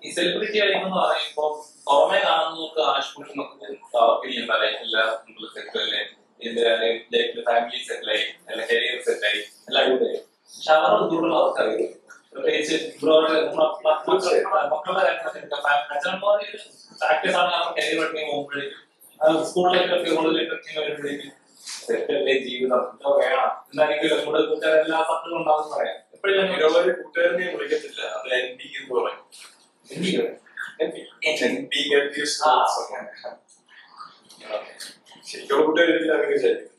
ഈ സെലിബ്രിറ്റി ആയിട്ടെന്ന് പറയുമ്പോൾ പുറമെ കാണുന്നവർക്ക് ആശുപത്രി ലൈഫില്ല സെറ്റിലല്ലേ, ലൈഫിൽ ഫാമിലി സെറ്റിലായി, അല്ല കരിയർ സെറ്റായി, എല്ലാം അടിപൊളിയായി. പക്ഷെ അവരുടെ ബുദ്ധിമുട്ടുകൾ അവർക്കറിയില്ല. പ്രത്യേകിച്ച് മക്കളുടെ അച്ഛനമ്മമാര് ആക്ടേഴ്സ് ആണ് അവർ കരിയർ പഠിക്കാൻ പോകുമ്പോഴേക്കും സ്കൂളിലേക്കൊക്കെ കോളേജിലേക്കൊക്കെ വരുമ്പോഴേക്കും സെറ്റല്ലേ ജീവിതം എന്തോ വേണം എന്നായിരിക്കും നമ്മുടെ കൂട്ടുകാർ എല്ലാ സത്തും ഉണ്ടാവും പറയാം. എപ്പോഴും കൂട്ടുകാരനെ വിളിക്കത്തില്ല, അത് NB എന്ന് പറയും. ശരിക്കുള്ള കൂട്ടുകാരില്ല അങ്ങനെ വിചാരിക്കും.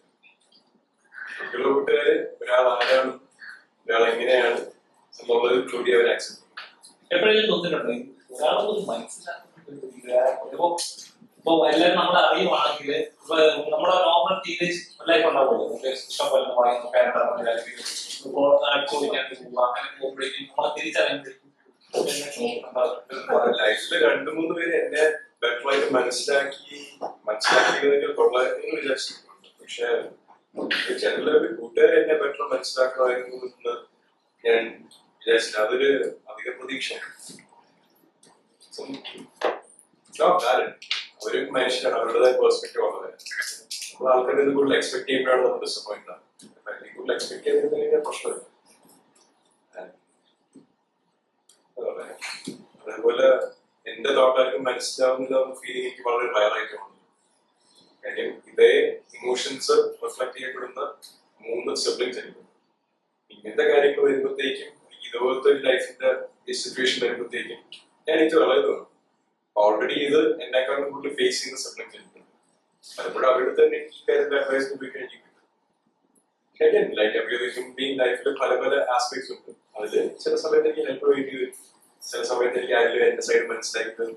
ശരിക്കുള്ള കൂട്ടുകാര് ഒരാൾ ആരാണ്, ഒരാൾ എങ്ങനെയാണ് എന്നുള്ളത് കൂടി അവർ ആക്സെപ്റ്റ് ചെയ്യും. എപ്പോഴെങ്കിലും തോന്നിയിട്ടുണ്ടോ ഒരാളൊന്നും മനസ്സിലാക്കുന്നുണ്ടോ? ഇപ്പൊ എല്ലാവരും നമ്മളെ അറിയുവാണെങ്കിൽ നമ്മുടെ നോർമൽ ടീനേജ് ലൈഫ് ഉണ്ടാവുമല്ലോ, ഇഷ്ടം പോലെ അടിച്ചോടിക്കാൻ പോവുക, അങ്ങനെ പോകുമ്പോഴേക്കും നമ്മളെ തിരിച്ചറിയുമ്പോഴേക്കും ലൈഫില് 2-3 പേര് എന്നെ ബെറ്റർ ആയിട്ട് മനസ്സിലാക്കിയതൊക്കെ കൊള്ളായിരുന്നു വിചാരിച്ചിട്ടുണ്ട്. പക്ഷെ ചിലര് കൂട്ടുകാർ എന്നെ ബെറ്റർ മനസ്സിലാക്കണമായിരുന്നു എന്ന് ഞാൻ വിചാരിച്ചില്ല. അതൊരു അധിക പ്രതീക്ഷ. ഒരു മനുഷ്യരാണ്, അവരുടേതായ പെർസ്പെക്റ്റീവ് ഉള്ളത്. നമ്മൾ ആൾക്കാരെ കൂടുതൽ എക്സ്പെക്ട് ചെയ്യുമ്പോഴാണ് നമ്മൾ ഡിസപ്പോയിന്റ് ആകുന്നത്. കൂടുതൽ എക്സ്പെക്ട് ചെയ്തിട്ടുണ്ടെങ്കിൽ പ്രശ്നമില്ല. അതേപോലെ എന്റെ തോട്ടാർക്കും മനസ്സിലാവുന്നില്ല ഫീലിംഗ് എനിക്ക് വളരെ റയറായിട്ടുണ്ട്. കാര്യം ഇതേ ഇമോഷൻസ് റിഫ്ലക്ട് ചെയ്യപ്പെടുന്ന 3 സിബ്ലിംഗ്സ് എനിക്ക്. ഇങ്ങനത്തെ കാര്യങ്ങൾ വരുമ്പോഴത്തേക്കും, ഇതുപോലത്തെ ഒരു ലൈഫിന്റെ സിറ്റുവേഷൻ വരുമ്പോഴത്തേക്കും എനിക്ക് വളരെ തോന്നും. ഓൾറെഡി ഇത് എന്നെക്കാളും കൂടുതൽ ഫേസ് ചെയ്യുന്ന സിബ്ലിംഗ്സ് എനിക്ക്. പലപ്പോഴും അവരുടെ തന്നെ ഈ കാര്യത്തിൽ അഡ്വൈസ് പോയി കഴിഞ്ഞിട്ടുണ്ട്. ലൈക്ക് എവറി ഹ്യൂമൻ ബീയിങ് ലൈഫിൽ പല പല ആസ്പെക്ട്സ് ഉണ്ട്. അതില് ചില സമയത്ത് എനിക്ക് ഹെൽപ്പ് വേണ്ടി വരും, ചില സമയത്ത് എനിക്ക് ആരെങ്കിലും എന്റെ സൈഡ് മനസ്സിലാക്കി തരും.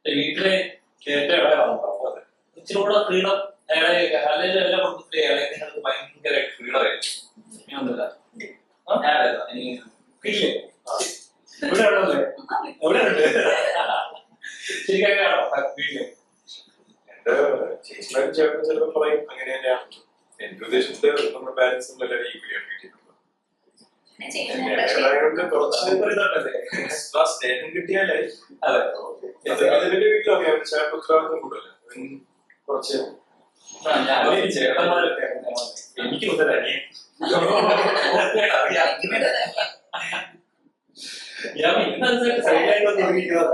വീട്ടിലെ ഇച്ചിരി കൂടെ ഫ്രീഡം അല്ലെങ്കിൽ എല്ലാ കുടുംബത്തിലെ നിങ്ങൾക്ക് ഭയങ്കരമായിട്ട് ഫ്രീഡം ആയിരുന്നു. കിട്ടില്ലേ? ഇവിടെ ഉണ്ടല്ലേ? എവിടെ ഉണ്ട്? ശരിക്കാണോ വീട്ടില്? എന്റെ ചേച്ചിമാരും ചേട്ടനും ചിലപ്പോൾ പറയും അങ്ങനെ തന്നെയാണ്. എന്റെ ഉദ്ദേശത്തില് നമ്മുടെ പാരന്റ്സ് എല്ലാവരും ഈക്വലി ട്രീറ്റ് ചെയ്തിട്ടുണ്ട്. സ്നേഹം കിട്ടിയാലേ വീട്ടിൽ അറിയാം ചേട്ടൻ ഉത്തരവാദിത്വം കൂടുതലേ കുറച്ച് ചേട്ടന്മാരൊക്കെ എനിക്ക് മുതലേ ഞാൻ ഇന്നത്തെ സൈഡിലായിട്ട് നിർമ്മിക്കുന്നത്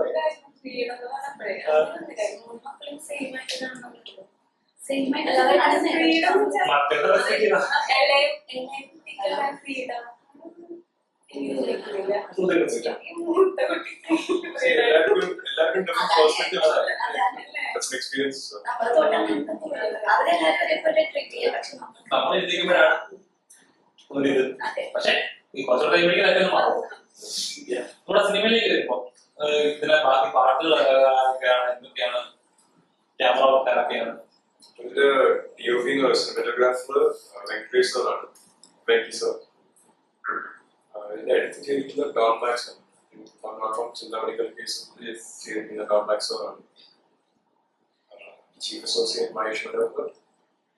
നമ്മളെത്തിക്കുമ്പോഴാണ് ഒരിത്. പക്ഷെ കുറച്ചുകൂടെ കഴിയുമ്പോഴേക്കും മാറും. നമ്മുടെ സിനിമയിലേക്ക് വരുമ്പോ ഇതിലെ ബാക്കി പാട്ടുകൾ എന്തൊക്കെയാണ്, ക്യാമറ വർക്കാരൊക്കെയാണ്? ഇതിന്റെ DOP സിനിമാറ്റോഗ്രാഫർ വെങ്കടേഷ് സാറാണ്, വെങ്കി സാർ. ഇതിന്റെ എഡിറ്റിംഗ് ചെയ്തിരിക്കുന്ന ഡോൺ മാക്സ് ആണ്. ചിന്ത മെഡിക്കൽ കേസ് ചെയ്തിരിക്കുന്ന ഡോൺ മാക്സ് സാറാണ്. Chief associate Mahesh Malayalam.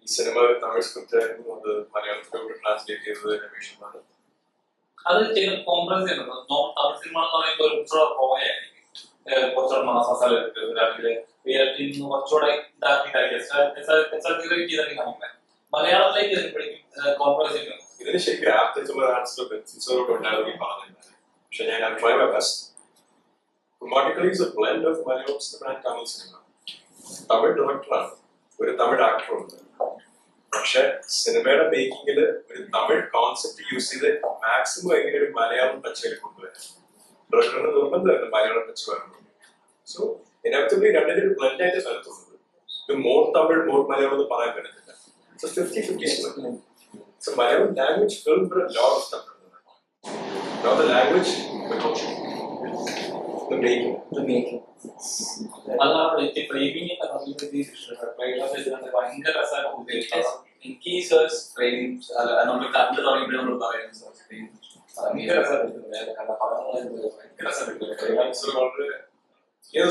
ഈ സിനിമ തമിഴ് സ്ക്രിപ്റ്റ് ആയിരുന്നു, അത് മലയാളത്തിലോട്ട് ട്രാൻസ്ലേറ്റ് ചെയ്തത് രമേഷാണ്. അത് കോംപ്രമൈസ് ചെയ്യുന്നത് തമിഴ് സിനിമ എന്ന് പറയുമ്പോൾ കുറച്ചുകൂടെ പ്രോയായിരിക്കും, കുറച്ചുകൂടെ മസാല കുറച്ചുകൂടെ ഇതാക്കി കാണിക്കുന്നത്. മലയാളത്തിലേക്ക് വരുമ്പോഴേക്കും കോംപ്രമൈസ് ചെയ്യുന്നത്. ഇതിന് ശരിക്കും ആൻസർ ഉണ്ടാകുമെങ്കിൽ പറഞ്ഞിരുന്നത്. പക്ഷെ ഞാൻ try my best. Chromatically is a blend of Malayalam cinema and Tamil cinema. Tamil ഡയറക്ടറാണ്, ഒരു തമിഴ് ആക്ടറുണ്ട്. പക്ഷെ സിനിമയുടെ മേക്കിങ്ങില് ഒരു തമിഴ് കോൺസെപ്റ്റ് യൂസ് ചെയ്ത് മാക്സിമം എങ്ങനെ ഒരു മലയാളം ടച്ചിൽ കൊണ്ടുവരാം. ഡയറക്ടറിന് നിർബന്ധമായിരുന്നു മലയാളം ടച്ച് വരണം. സോ ഇനവറ്റബിളി രണ്ടിന്റെ ഒരു ബ്ലെൻഡ് ആയിട്ട് സ്ഥലത്തുള്ളത്. ഇത് മോർ തമിഴ് മോർ മലയാളം എന്ന് പറയാൻ പറ്റത്തില്ല. So 50-50 split. So Malayalam language filmed for a lot of stuff. Now the language, the making. അതാണ് ഫ്രെയിമിംഗ് ഭയങ്കര രസമായിട്ട് എനിക്ക് ഈ സേഴ്സ് ഫ്രെയിം നമ്മൾ കണ്ടു തുടങ്ങിയപ്പോഴും നമ്മൾ പറയുന്നത്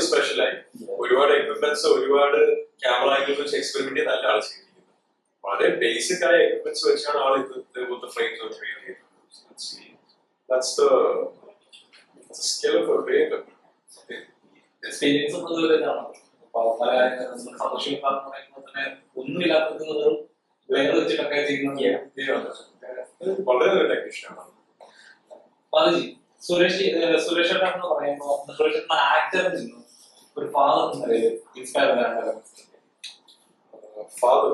സ്പെഷ്യലായി ഒരുപാട് എക്യുപ്മെന്റ്സ്, ഒരുപാട് ക്യാമറ ആംഗിൾസ് വെച്ച് എക്സ്പെരിമെന്റ് ചെയ്ത് നല്ല ആൾ ചെയ്തിരിക്കുന്നത്. വളരെ ബേസിക് ആയ എക്യുപ്മെന്റ്സ് വെച്ചാണ് ആൾ ഇതുപോലത്തെ ഫ്രെയിംസ് ക്രിയേറ്റ് ചെയ്തത്. That's the skill of a creator. Experience പൊതുവെ ഇതാണ്. അപ്പൊ പല കാര്യങ്ങളും സന്തോഷിക്കാൻ പറയുമ്പോൾ തന്നെ ഒന്നുമില്ലാത്തത് വേറെ വെച്ചിട്ടൊക്കെ ചെയ്യുന്ന വളരെ നല്ല ടെക്നീഷ്യനാണ്. ബാലജി സുരേഷ് എന്ന് പറയുമ്പോൾ സുരേഷ് ആക്ടറിൽ നിന്നും ഒരു ഫാദർ എന്ന നിലയിൽ ഇൻസ്പയർ ചെയ്യാൻ ഫാദർ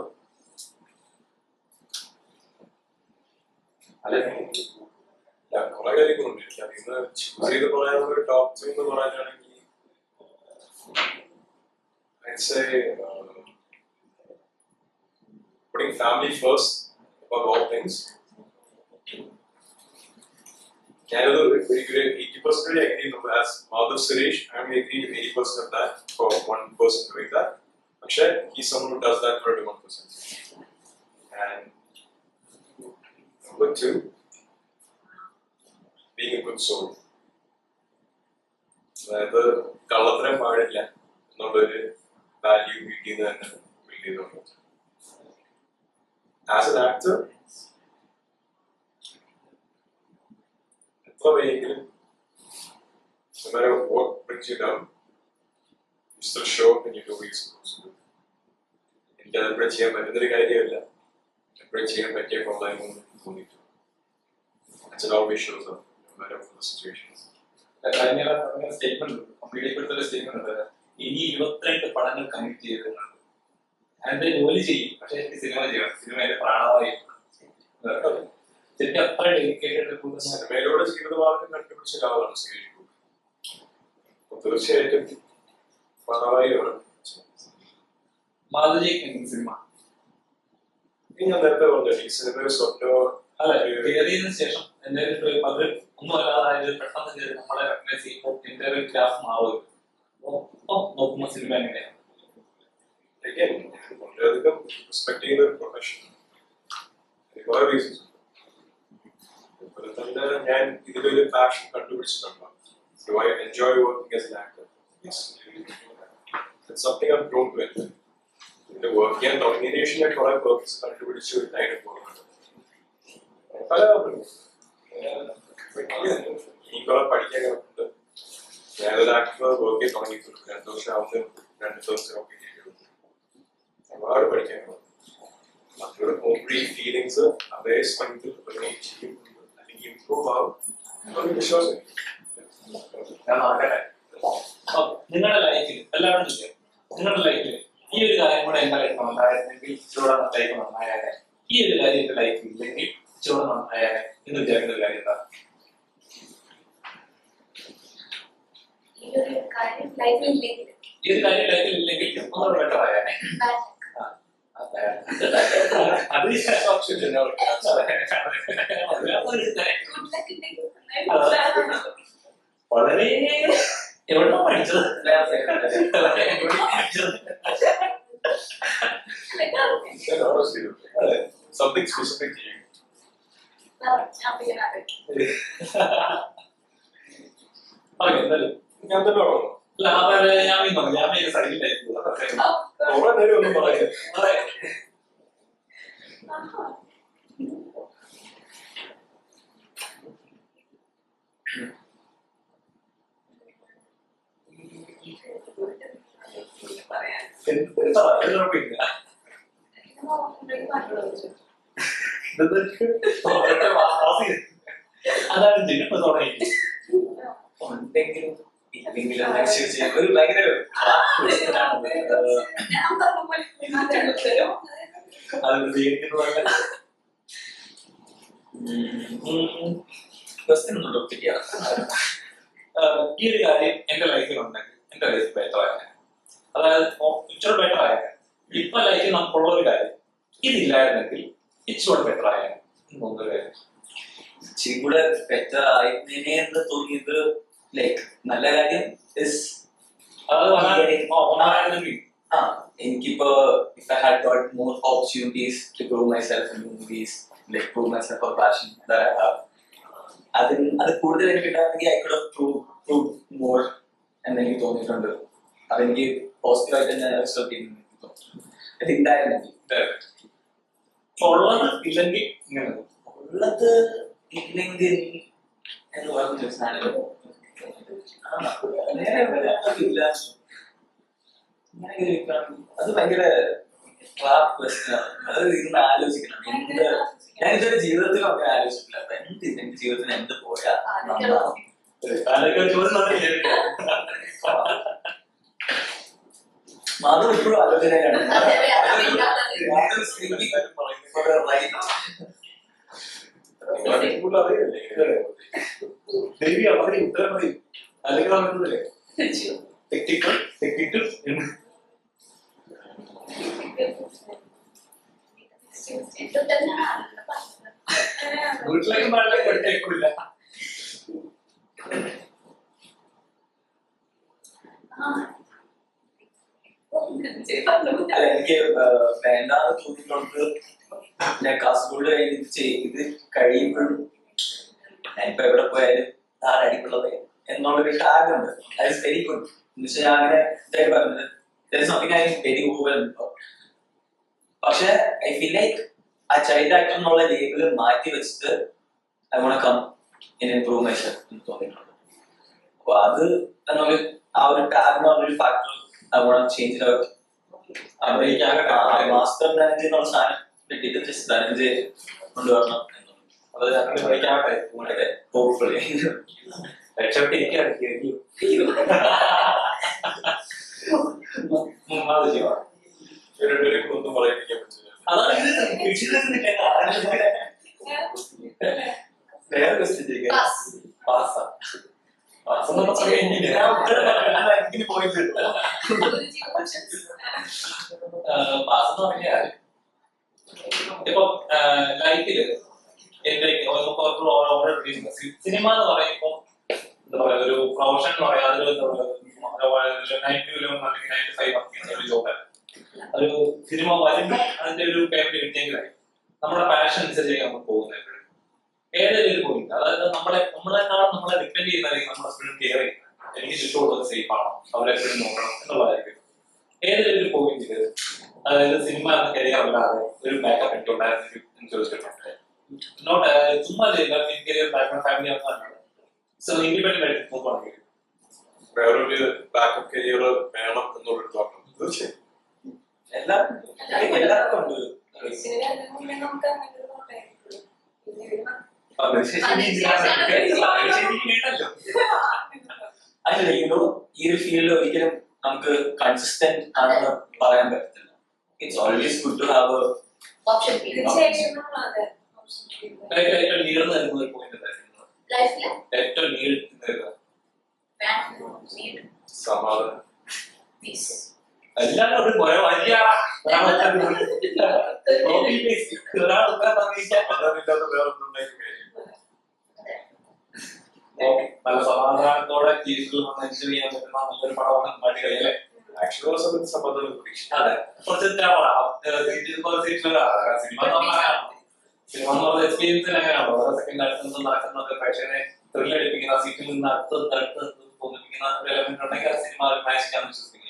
അല്ലെ കുറെ കാര്യങ്ങളുണ്ട്. എനിക്ക് അതിന്ന് ചൂസ് ചെയ്ത് പറയാനുള്ള ഒരു ടോപ്പ് 2 എന്ന് പറയാനാണെങ്കിൽ I'd say putting family first above all things. ഞാനത് ഒരിക്കലും 80% agree as Madhav Suresh. I agree with 80% of that for one person doing that. പക്ഷേ he's someone who does that 21%. And number 2, being a good soul. അതായത് കള്ളത്തരം പാടില്ല എന്നുള്ളൊരു value വീട്ടിൽ നിന്ന് തന്നെ ബിൽഡ് ചെയ്തോണ്ട്. ആസ് എൻ ആക്ടർ എത്ര വയ്യെങ്കിലും no matter what brings you down, you still show up and you do what you're supposed to do. എനിക്കത് എപ്പോഴും ചെയ്യാൻ പറ്റുന്നൊരു കാര്യമല്ല, എപ്പോഴും ചെയ്യാൻ പറ്റിയ problem തോന്നിയിട്ടു. It always shows up no matter what the situation is. Statement complete statement ഉണ്ട്. ഇനി 22 പടങ്ങൾ കമ്മിറ്റ് ചെയ്തിട്ടുണ്ട്. അതിന്റെ ജോലി ചെയ്യും, പക്ഷെ എനിക്ക് സിനിമ ചെയ്യണം, സിനിമയിലെ പ്രാണമായി ശരിക്കും അത്ര ഡെഡിക്കേറ്റഡ്. സിനിമയിലൂടെ ജീവിതമാർഗം കണ്ടുപിടിച്ച ഒരാളാണ് സുരേഷ് ഗോപി. തീർച്ചയായിട്ടും പ്രാണവായുവാണ്. മാധുരിക്ക് സിനിമ ഞാൻ നേരത്തെ പറഞ്ഞു ഈ സിനിമ സ്വപ്നോ അല്ല കയറിയതിനു ശേഷം എന്തായാലും അത് ഒന്നും അല്ലാതായത് പെട്ടെന്ന് കയറി നമ്മളെ റെക്കഗ്നൈസ് ചെയ്യുമ്പോൾ എന്റെ ഒരു ഗ്രാഫ് മാറും. ഒപ്പം നോക്കുമ്പോൾ സിനിമ എങ്ങനെയാണ് വളരെയധികം റെസ്പെക്ട് ചെയ്യുന്ന ഒരു പ്രൊഫഷൻ. കുറെ റീസൺസ് അതുപോലെ തന്നെ ഞാൻ ഇതിലൊരു passion കണ്ടുപിടിച്ചിട്ടുണ്ടോ. Do I enjoy working as an actor? Yes. It's something I'm drawn to it. ഇതിന്റെ വർക്ക് ചെയ്യാൻ തുടങ്ങിയതിനു ശേഷം ഞാൻ കുറെ പേർപ്പസ് കണ്ടുപിടിച്ച് ഒരു ലൈൻ പോകുന്നുണ്ട്. പല ഈ കുറെ പഠിക്കാൻ കിടക്കുന്നുണ്ട്. ഞാനൊരു ആക്ടർ വർക്ക് ചെയ്ത് തുടങ്ങിയിട്ടുണ്ട്. 2 വർഷം ആവുമ്പോൾ 2 ദിവസം ഒക്കെ ഒരുപാട് പഠിക്കാൻ മറ്റുള്ള കോൺട്രി ഫീലിങ്സ് അതേ സ്ട്രെങ്ത് ചെയ്യും അല്ലെങ്കിൽ ഇംപ്രൂവ് ആവും എന്നൊരു വിശ്വാസം. നിങ്ങളുടെ ലൈഫിൽ എല്ലാവരും ചോദിക്കാം, നിങ്ങളുടെ ലൈഫിൽ ഈ ഒരു കാര്യം കൂടെ എന്റെ ലൈഫ് നന്നായിരുന്നെങ്കിൽ ഇച്ചിരൂടെ ലൈഫ് നന്നായാലേ, ഈ ഒരു കാര്യം എന്റെ ലൈഫിൽ ഇല്ലെങ്കിൽ ഇച്ചിരൂടെ നന്നായാലേ എന്ന് വിചാരിക്കുന്ന ഒരു കാര്യം എന്താ? ഈ ഒരു കാര്യം ലൈഫിൽ ഇല്ലെങ്കിൽ ഒന്നുകൂടെ ബെറ്റർ ആയാലേ. അത് വളരെ എവിടെ പഠിച്ചത് Something specific to you. ഞാൻ തന്നെ കുറെ നേരം ഒന്നും പറയാം. അതാണ് ജനിപ്പ് തുടങ്ങി ഉണ്ടെങ്കിലും ഇല്ലെങ്കിലും ഒരു ഭയങ്കര അത് സ്വീകരിക്കുന്നതല്ല. ക്വസ്റ്റ്യൻ ഒന്നും ഒപ്പിക്കുക. ഈ ഒരു കാര്യം എന്റെ ലൈഫിൽ ഉണ്ടെങ്കിൽ എന്റെ ലൈഫ് ബെറ്റർ ആയാൽ, അതായത് ഇച്ചിരി ബെറ്റർ ആയാൽ, ഇപ്പൊ ലൈഫിൽ നമുക്കുള്ള ഒരു കാര്യം ഇതില്ലായിരുന്നെങ്കിൽ ഇച്ചിരി ബെറ്റർ ആയാൽ തോന്നുന്ന കാര്യം. ഇച്ചിരി കൂടെ ബെറ്റർ ആയിരുന്നേനെ എന്ന് തോന്നിയത് ലൈക്ക് നല്ല കാര്യം എനിക്കിപ്പോ if I had got more opportunities to prove myself in movies, like prove myself for passion that I have, അത് കൂടുതൽ എനിക്ക് കിട്ടാണെങ്കിൽ I could have proved more എന്ന് എനിക്ക് തോന്നിയിട്ടുണ്ട്. അതെനിക്ക് പോസിറ്റീവായിട്ട് തന്നെ റിസൾട്ട് ചെയ്യുന്നു. I think ഉള്ളത് ഇല്ലെങ്കിൽ ഉള്ളത് ഇല്ലെങ്കിൽ എന്ന് പറഞ്ഞു സാധനം ഇല്ല. അത് ഭയങ്കര ട്രാപ്പ് ക്വസ്റ്റ്യനാണ്. അത് ഇരുന്ന് ആലോചിക്കണം. ഞാൻ ഇതുവരെ ജീവിതത്തിലും ഒക്കെ ആലോചിച്ചിട്ടില്ല. അപ്പൊ എന്റെ ജീവിതത്തിന് എന്ത് പോയാ നന്നാവും. മാധവ് ഇപ്പോഴും ആലോചനയാണ്. ദേവി അവരുടെ ഉത്തരം പറയും അല്ലെങ്കിൽ പറഞ്ഞതല്ലേ ടെക്നിക്കൽ വീട്ടിലേക്ക് പാടില്ല കേൾക്കില്ല. അല്ല, എനിക്ക് വേണ്ടാന്ന് തോന്നിയിട്ടുണ്ട്. ഞാൻ കാസർഗോഡ് കഴിഞ്ഞ് ഇത് കഴിയുമ്പോഴും ഞാനിപ്പോ എവിടെ പോയാലും ആരടിക്കുള്ളത് എന്നുള്ളൊരു ടാഗുണ്ട്. That is very good. എന്നുവെച്ചാൽ ഞാൻ അങ്ങനെ ഇതായി പറഞ്ഞത് സംതിങ് ഐ വെരി ഓവർ. പക്ഷെ ഐ ഫീൽ ലൈക്ക് ആ ചൈൽഡ് ആക്ടർ എന്നുള്ള ലേബിള് മാറ്റി വെച്ചിട്ട് I want come in improve myself എന്ന് തോന്നിയിട്ടുണ്ട്. അപ്പൊ അത് എന്നൊരു ആ ഒരു ടാഗ് എന്നുള്ളൊരു factor I want change it out. Master Dhananjay എന്നുള്ള സാധനം കിട്ടിയിട്ട് ജസ്റ്റ് ധനഞ്ജയ് കൊണ്ടുവരണം എന്നുള്ളത്. അത് അങ്ങനെ പഠിക്കാട്ടെ. ഹോപ്പ്ഫുള്ളി രക്ഷപ്പെട്ടിരിക്കുകയാണ്. ഒന്നും പറയിപ്പിക്കാൻ പറ്റില്ല. അതാണ് വേറെ ക്വസ്റ്റ്യൻ ചോദിക്കാം. പാസ്സാ പാസെന്ന് പറഞ്ഞാൽ ഇപ്പൊ ലൈഫില് എന്റെ സിനിമ എന്ന് പറയുമ്പോ എന്താ പറയാ ഒരു പ്രൊഫഷൻ എന്ന് പറയാ അതൊരു എന്താ പറയാ 95 ജോബാണ്. ഒരു സിനിമ വരുമ്പോൾ അതിന്റെ ഒരു പേയ്മെന്റ് കിട്ടിയെങ്കിലായി നമ്മുടെ പാഷൻ അനുസരിച്ച് നമ്മൾ പോകുന്നത് എപ്പോഴും ഏതൊരു ഒരു പോയിന്റ്. അതായത് നമ്മളെക്കാളും നമ്മളെ ഡിപ്പെൻഡ് ചെയ്യുന്നതായിരിക്കും നമ്മൾ എപ്പോഴും കെയർ ചെയ്യുന്നത്. എനിക്ക് ചുറ്റുമുള്ളത് സേഫ് ആണോ, അവരെപ്പോഴും നോക്കണം എന്നുള്ളതായിരിക്കും ഏതൊരു ഒരു പോയിന്റില്. അതായത് സിനിമ എന്ന കരിയർ അല്ലാതെ ഒരു ബാക്കപ്പ് എനിക്ക് ഉണ്ടായിരുന്നു ചോദിച്ചിട്ടുണ്ട്. നോട്ട് ചുമ്മാ career background family so independent ആയിട്ട് നോക്കുകയാണെങ്കിൽ വേറൊരു ബാക്കപ്പ് കരിയർ വേണം എന്നുള്ളൊരു തോന്നണം. തീർച്ചയായും എല്ലാവർക്കും ഉണ്ട്. അല്ല, ഈ ഒരു ഫീൽഡിൽ ഒരിക്കലും നമുക്ക് കൺസിസ്റ്റന്റ് ആണെന്ന് പറയാൻ പറ്റത്തില്ല. It's always good to have option. ഏറ്റവും നീളം നൽകുന്ന ഒരു പോയിന്റ് ഏറ്റവും നീളം സമാധാനം. എല്ലാവരും ഒരു വലിയ നല്ല സമാധാനത്തോടെ ജീവിതത്തിൽ എൻജോയ് ചെയ്യാൻ പറ്റുന്ന നല്ലൊരു പടമാണ് മടികളിലെ. ആക്ഷൻ സമാധാനം പ്രതീക്ഷ. അതെ, കുറച്ച് സിനിമ സിനിമ എന്ന് പറഞ്ഞ എക്സ്പീരിയൻസിൽ അങ്ങനെയാണോ ഓരോ സെക്കൻഡ് അടുത്ത് നടക്കുന്നത് പ്രേക്ഷകനെ ത്രില്ലടിപ്പിക്കുന്ന സീറ്റിൽ നിന്ന് അടുത്ത് തോന്നിപ്പിക്കുന്ന ഒരു എലമെന്റ് ഉണ്ടെങ്കിൽ ആ സിനിമ മാജിക്കാന്ന് വിശ്വസിക്കുന്നത്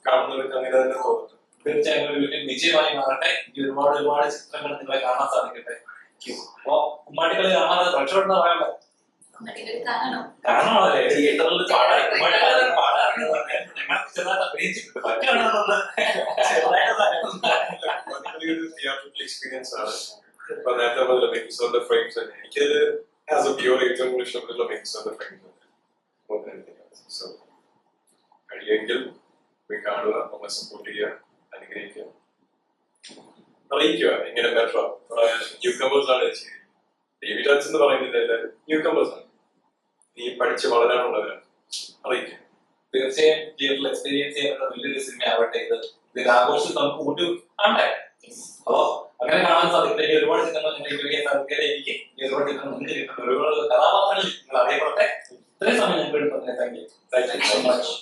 കാണുന്നവർക്ക് അങ്ങനെ തന്നെ തോന്നുന്നു. തീർച്ചയായും ഒരു വലിയ വിജയമായി മാറട്ടെ. ഈ ഒരുപാട് ചിത്രങ്ങൾ നിങ്ങളെ കാണാൻ സാധിക്കട്ടെ. അപ്പൊ കുമ്മാട്ടികളി കാണാതെ രക്ഷപ്പെടുന്ന പറയാമോ? കാണണമല്ലേ തിയേറ്ററിൽ എക്സ്പീരിയൻസ് ആണ്. ഇപ്പൊ നേരത്തെ പോലെ മേക്കിംഗ് ഓഫ് ദ ഫ്രെയിംസ് തന്നെ എനിക്കത് ആസ് എ പ്യൂർ ഏറ്റവും കൂടുതൽ ഇഷ്ടപ്പെട്ടുള്ള making of the frames so കഴിയെങ്കിൽ പോയി കാണുക, നമ്മളെ സപ്പോർട്ട് ചെയ്യുക, അനുഗ്രഹിക്കുക, അറിയിക്കുക എങ്ങനെ ബെറ്റർ. ന്യൂ കമേഴ്സ് ആണ് ഡേവിഡ് ടച്ച് എന്ന് പറയുന്നില്ല, എല്ലാവരും ന്യൂ കമേഴ്സ് ആണ്. നീ പഠിച്ച് വളരാനുള്ളവരാണ്, അറിയിക്കുക. തീർച്ചയായും തിയേറ്ററിൽ എക്സ്പീരിയൻസ് ചെയ്യാൻ വലിയൊരു സിനിമ ആവട്ടെ. ഇത് ആഘോഷം നമുക്ക് കൂട്ടി കാണണ്ടേ? അപ്പൊ അങ്ങനെ കാണാൻ സാധിക്കില്ല. ഒരുപാട് ചിത്രങ്ങൾ നിങ്ങൾക്ക് സാധിക്കാതെ എനിക്ക് ഒരുപാട് ചിത്രങ്ങൾ നിങ്ങൾക്ക് കിട്ടുന്ന ഒരുപാട് കഥാപാത്രങ്ങൾ നിങ്ങൾ അറിയപ്പെടട്ടെ. ഇത്രയും സമയം ഞങ്ങൾക്ക് എടുത്തതിനെ താങ്ക് യു സോ മച്ച്.